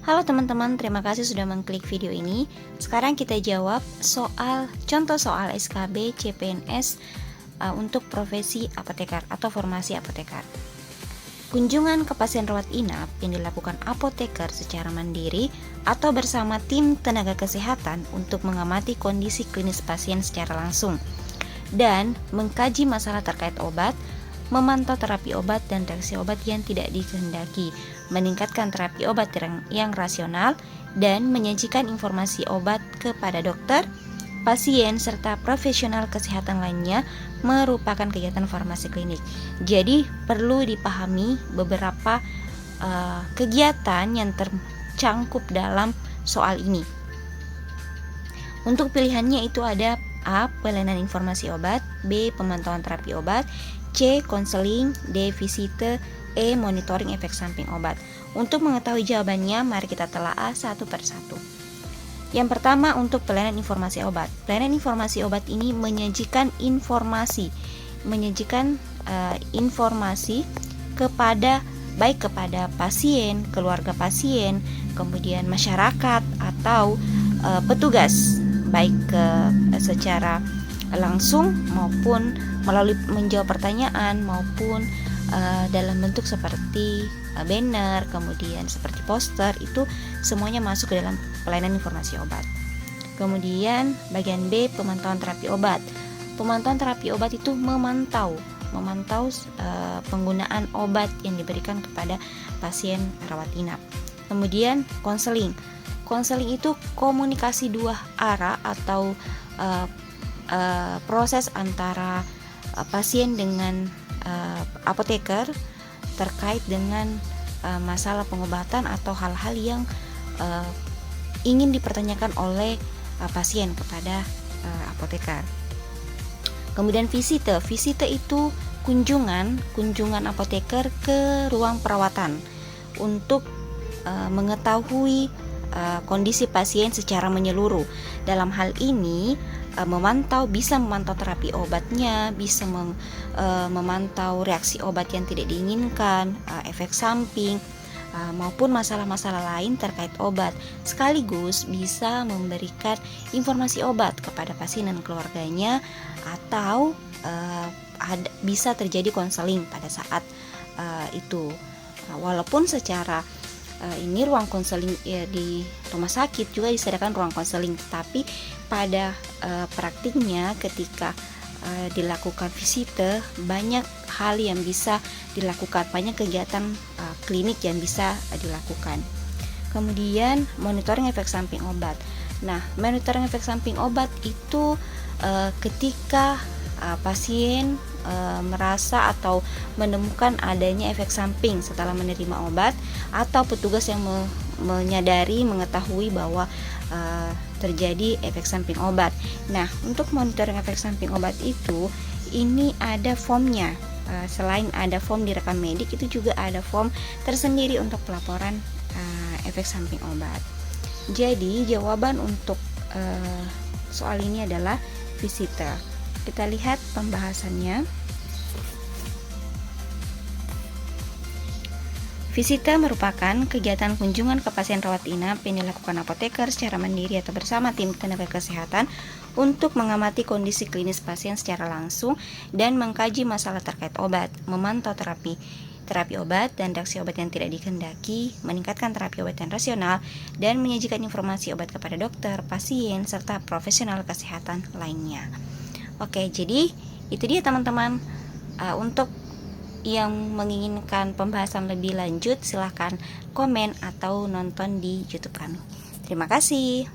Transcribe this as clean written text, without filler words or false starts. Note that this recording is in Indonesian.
Halo teman-teman, terima kasih sudah mengklik video ini. Sekarang kita jawab contoh soal SKB CPNS untuk profesi apoteker atau formasi apoteker. Kunjungan ke pasien rawat inap yang dilakukan apoteker secara mandiri atau bersama tim tenaga kesehatan untuk mengamati kondisi klinis pasien secara langsung dan mengkaji masalah terkait obat, memantau terapi obat dan reaksi obat yang tidak dikehendaki, meningkatkan terapi obat yang rasional, dan menyajikan informasi obat kepada dokter, pasien, serta profesional kesehatan lainnya merupakan kegiatan farmasi klinik. Jadi perlu dipahami beberapa kegiatan yang tercangkup dalam soal ini. Untuk pilihannya itu ada A. Pelayanan informasi obat, B. Pemantauan terapi obat, C. Konseling, D. Visite, E. Monitoring efek samping obat. Untuk mengetahui jawabannya, mari kita telaah satu persatu. Yang pertama, untuk pelayanan informasi obat. Pelayanan informasi obat ini menyajikan informasi baik kepada pasien, keluarga pasien, kemudian masyarakat atau petugas, baik secara langsung maupun melalui menjawab pertanyaan maupun dalam bentuk seperti banner, kemudian seperti poster, itu semuanya masuk ke dalam pelayanan informasi obat. Kemudian bagian B, pemantauan terapi obat. Pemantauan terapi obat itu memantau penggunaan obat yang diberikan kepada pasien rawat inap. Kemudian konseling. Konseling itu komunikasi dua arah atau proses antara pasien dengan apoteker terkait dengan masalah pengobatan atau hal-hal yang ingin dipertanyakan oleh pasien kepada apoteker. Kemudian visite itu kunjungan apoteker ke ruang perawatan untuk mengetahui kondisi pasien secara menyeluruh. Dalam hal ini bisa memantau terapi obatnya, bisa memantau reaksi obat yang tidak diinginkan, efek samping, maupun masalah-masalah lain terkait obat, sekaligus bisa memberikan informasi obat kepada pasien dan keluarganya, atau bisa terjadi konseling pada saat itu. Walaupun secara ini ruang konseling di rumah sakit juga disediakan ruang konseling, tapi pada praktiknya ketika dilakukan visite, banyak hal yang bisa dilakukan, banyak kegiatan klinik yang bisa dilakukan. Kemudian monitoring efek samping obat. Nah, monitoring efek samping obat itu ketika pasien merasa atau menemukan adanya efek samping setelah menerima obat, atau petugas yang mengetahui bahwa terjadi efek samping obat. Nah, untuk monitoring efek samping obat ini ada formnya. Selain ada form di rekam medik, itu juga ada form tersendiri untuk pelaporan efek samping obat. Jadi jawaban untuk soal ini adalah visite. Kita lihat pembahasannya. Visite merupakan kegiatan kunjungan ke pasien rawat inap yang dilakukan apoteker secara mandiri atau bersama tim tenaga kesehatan untuk mengamati kondisi klinis pasien secara langsung dan mengkaji masalah terkait obat, memantau terapi obat dan reaksi obat yang tidak dikehendaki, meningkatkan terapi obat yang rasional, dan menyajikan informasi obat kepada dokter, pasien, serta profesional kesehatan lainnya. Oke, jadi itu dia teman-teman. Untuk yang menginginkan pembahasan lebih lanjut, silahkan komen atau nonton di YouTube kami. Terima kasih.